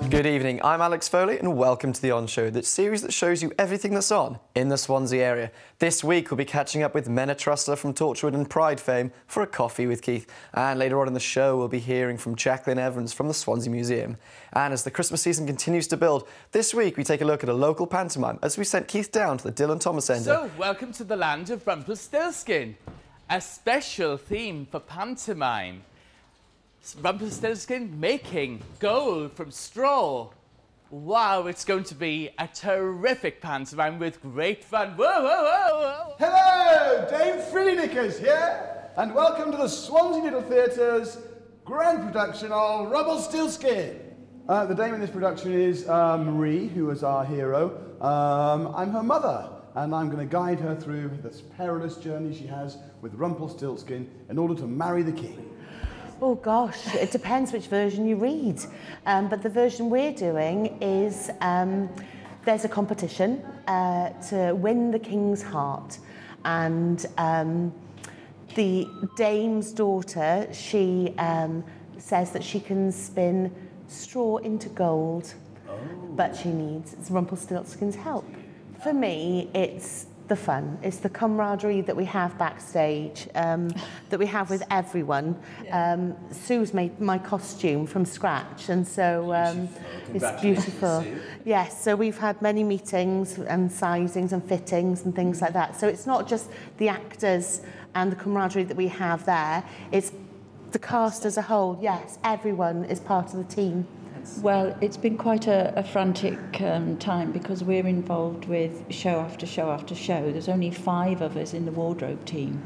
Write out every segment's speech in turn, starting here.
Good evening, I'm Alex Foley and welcome to The On Show, the series that shows you everything that's on in the Swansea area. This week we'll be catching up with Menna Trussler from Torchwood and Pride fame for a coffee with Keith. And later on in the show we'll be hearing from Jaqueline Evans from the Swansea Museum. And as the Christmas season continues to build, this week we take a look at a local pantomime as we sent Keith down to the Dylan Thomas Centre. So, welcome to the land of Rumpelstiltskin, a special theme for pantomime. Rumpelstiltskin making gold from straw. Wow, it's going to be a terrific pantomime with great fun. Whoa, whoa, whoa, whoa. Hello, Dame Frilly-Knickers here, and welcome to the Swansea Little Theatre's grand production of Rumpelstiltskin. The dame in this production is Marie, who is our hero. I'm her mother, and I'm going to guide her through this perilous journey she has with Rumpelstiltskin in order to marry the king. Oh gosh, it depends which version you read. But the version we're doing is there's a competition to win the king's heart. And the dame's daughter, she says that she can spin straw into gold, but she needs Rumpelstiltskin's help. For me, it's the fun, it's the camaraderie that we have backstage, that we have with everyone. Sue's made my costume from scratch, and so it's beautiful. Yes, so we've had many meetings and sizings and fittings and things like that. So it's not just the actors and the camaraderie that we have there, it's the cast as a whole. Yes, everyone is part of the team. Well, it's been quite a frantic time because we're involved with show after show after show. There's only 5 of us in the wardrobe team.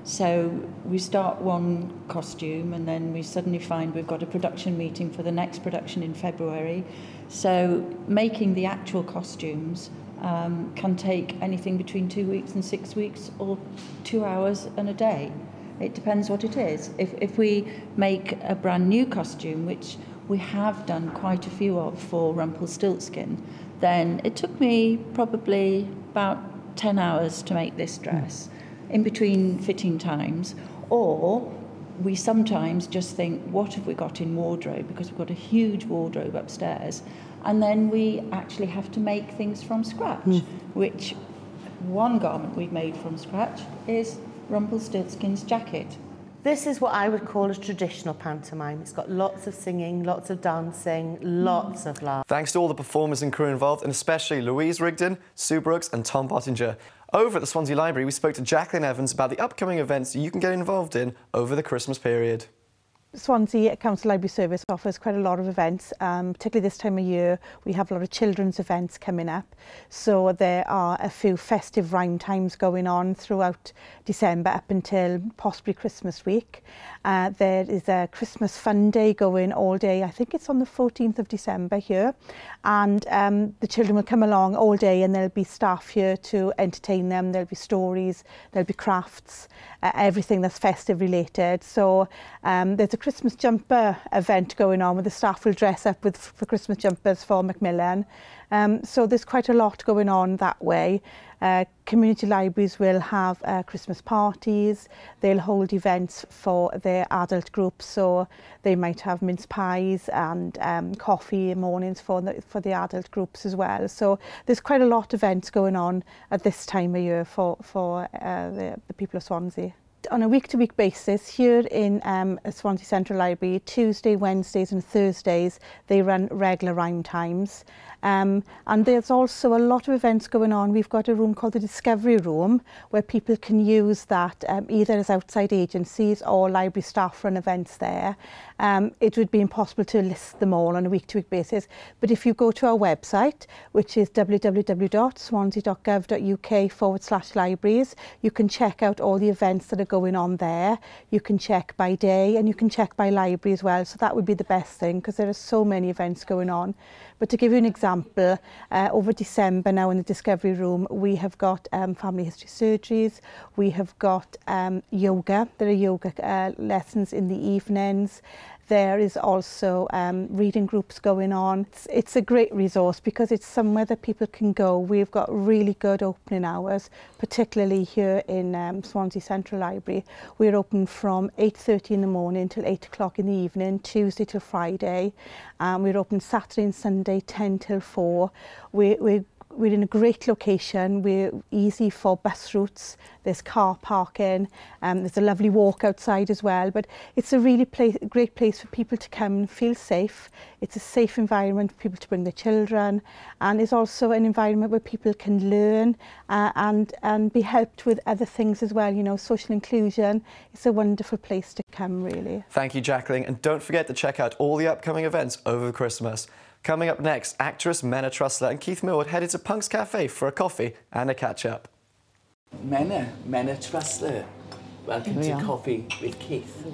So we start one costume and then we suddenly find we've got a production meeting for the next production in February. So making the actual costumes can take anything between 2 weeks and 6 weeks, or 2 hours and a day. It depends what it is. If we make a brand new costume, which we have done quite a few of for Rumpelstiltskin, then it took me probably about 10 hours to make this dress in between fitting times. Or we sometimes just think, what have we got in wardrobe? Because we've got a huge wardrobe upstairs. And then we actually have to make things from scratch, which one garment we've made from scratch is Rumpelstiltskin's jacket. This is what I would call a traditional pantomime. It's got lots of singing, lots of dancing, lots of laughs. Thanks to all the performers and crew involved, and especially Louise Rigdon, Sue Brooks and Tom Pottinger. Over at the Swansea Library, we spoke to Jaqueline Evans about the upcoming events you can get involved in over the Christmas period. Swansea Council Library Service offers quite a lot of events, particularly this time of year. We have a lot of children's events coming up. So there are a few festive rhyme times going on throughout December up until possibly Christmas week. There is a Christmas fun day going all day. I think it's on the 14th of December here. And the children will come along all day and there'll be staff here to entertain them. There'll be stories, there'll be crafts, everything that's festive related. So there's a Christmas jumper event going on where the staff will dress up for Christmas jumpers for Macmillan. So there's quite a lot going on that way. Community libraries will have Christmas parties. They'll hold events for their adult groups, so they might have mince pies and coffee in mornings for the adult groups as well. So there's quite a lot of events going on at this time of year for the people of Swansea. On a week-to-week basis, here in Swansea Central Library, Tuesday, Wednesdays and Thursdays, they run regular rhyme times. And there's also a lot of events going on. We've got a room called the Discovery Room where people can use that either as outside agencies or library staff run events there. It would be impossible to list them all on a week-to-week basis, but if you go to our website, which is www.swansea.gov.uk/libraries, you can check out all the events that are going on there. You can check by day and you can check by library as well. So that would be the best thing because there are so many events going on. But to give you an example, over December now in the Discovery Room, we have got family history surgeries, we have got yoga. There are yoga lessons in the evenings. There is also reading groups going on. It's a great resource because it's somewhere that people can go. We've got really good opening hours, particularly here in Swansea Central Library. We're open from 8:30 in the morning till 8 o'clock in the evening, Tuesday till Friday. We're open Saturday and Sunday 10 till 4. We're in a great location. We're easy for bus routes. There's car parking. There's a lovely walk outside as well. But it's a really great place for people to come and feel safe. It's a safe environment for people to bring their children. And it's also an environment where people can learn and be helped with other things as well. You know, social inclusion. It's a wonderful place to come, really. Thank you, Jaqueline. And don't forget to check out all the upcoming events over Christmas. Coming up next, actress Menna Trussler and Keith Milward headed to Punk's Cafe for a coffee and a catch-up. Menna Trussler, welcome to Coffee with Keith.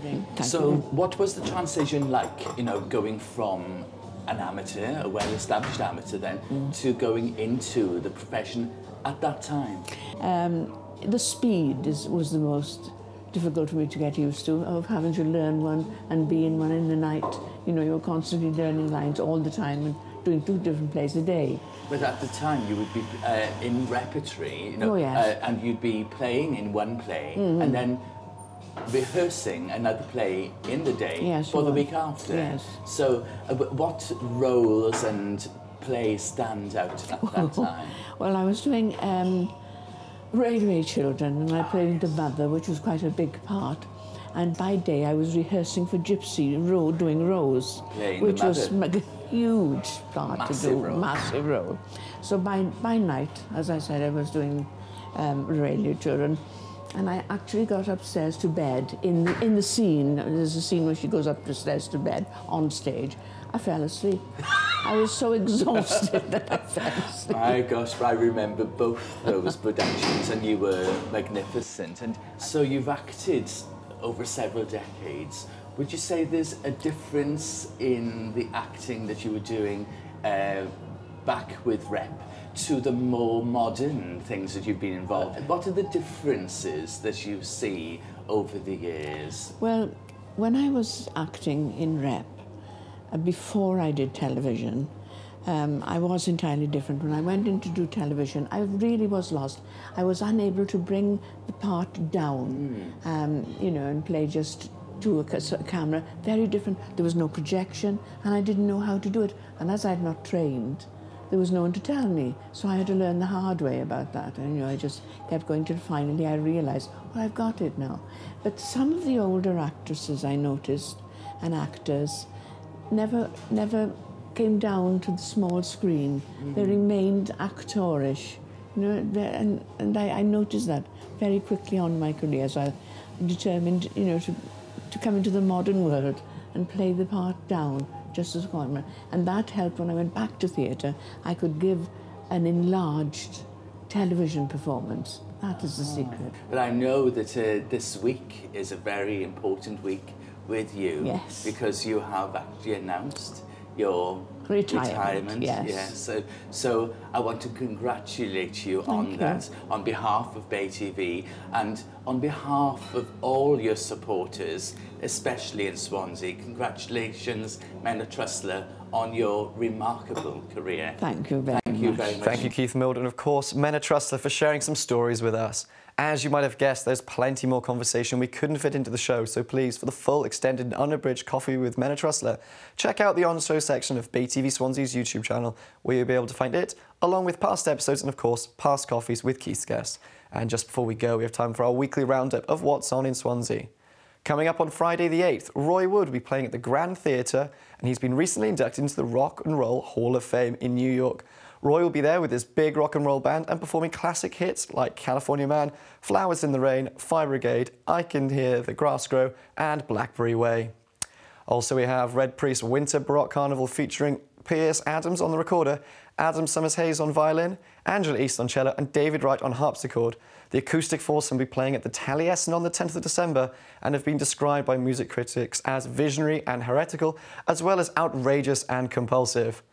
So what was the transition like, you know, going from an amateur, a well-established amateur then, to going into the profession at that time? The speed was the most difficult for me to get used to, of having to learn one and be in one in the night. You know, you're constantly learning lines all the time and doing 2 different plays a day. But at the time you would be in repertory, you know, oh, yes. And you'd be playing in one play and then rehearsing another play in the day for the week after. Yes. So what roles and plays stand out at that time? Well, I was doing Railway Children, and I played the mother, which was quite a big part. And by day, I was rehearsing for Gypsy Road, doing Rose, which was a huge part to do, massive role. So by night, as I said, I was doing Railway Children, and I actually got upstairs to bed in the scene. There's a scene where she goes up the stairs to bed on stage. I fell asleep. I was so exhausted that I fell asleep. My gosh, I remember both those productions and you were magnificent. And so you've acted over several decades. Would you say there's a difference in the acting that you were doing back with Rep to the more modern things that you've been involved in? What are the differences that you see over the years? Well, when I was acting in Rep, before I did television, I was entirely different. When I went in to do television, I really was lost. I was unable to bring the part down, you know, and play just to a camera. Very different. There was no projection, and I didn't know how to do it. And as I'd not trained, there was no one to tell me. So I had to learn the hard way about that. And, you know, I just kept going till finally I realized, well, I've got it now. But some of the older actresses I noticed, and actors, never came down to the small screen. They remained actorish, you know, and I noticed that very quickly on my career. So I determined, you know, to come into the modern world and play the part down just as one. And that helped when I went back to theatre. I could give an enlarged television performance. That is the secret. But I know that this week is a very important week with you. Yes. Because you have actually announced your retirement. Yes. Yeah. So I want to congratulate you on that, on behalf of Bay TV and on behalf of all your supporters, especially in Swansea. Congratulations, Menna Trussler, on your remarkable career. Thank you very much. Thank you very much. Thank you, Keith Milward, and of course, Menna Trussler, for sharing some stories with us. As you might have guessed, there's plenty more conversation we couldn't fit into the show, so please, for the full, extended and unabridged Coffee with Menna Trussler, check out the on-show section of Bay TV Swansea's YouTube channel, where you'll be able to find it, along with past episodes and, of course, past coffees with Keith's guests. And just before we go, we have time for our weekly roundup of what's on in Swansea. Coming up on Friday the 8th, Roy Wood will be playing at the Grand Theatre, and he's been recently inducted into the Rock and Roll Hall of Fame in New York. Roy will be there with his big rock and roll band and performing classic hits like California Man, Flowers in the Rain, Fire Brigade, I Can Hear the Grass Grow and Blackberry Way. Also, we have Red Priest Winter Baroque Carnival featuring Piers Adams on the recorder, Adam Summers-Hayes on violin, Angela East on cello and David Wright on harpsichord. The acoustic foursome will be playing at the Taliesin on the 10th of December and have been described by music critics as visionary and heretical, as well as outrageous and compulsive.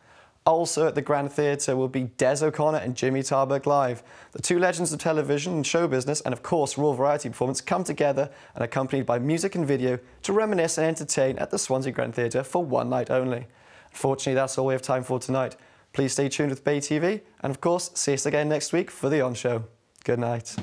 Also at the Grand Theatre will be Des O'Connor and Jimmy Tarbuck live. The two legends of television and show business and of course Royal Variety Performance come together and accompanied by music and video to reminisce and entertain at the Swansea Grand Theatre for one night only. Unfortunately, that's all we have time for tonight. Please stay tuned with Bay TV and of course see us again next week for The On Show. Good night.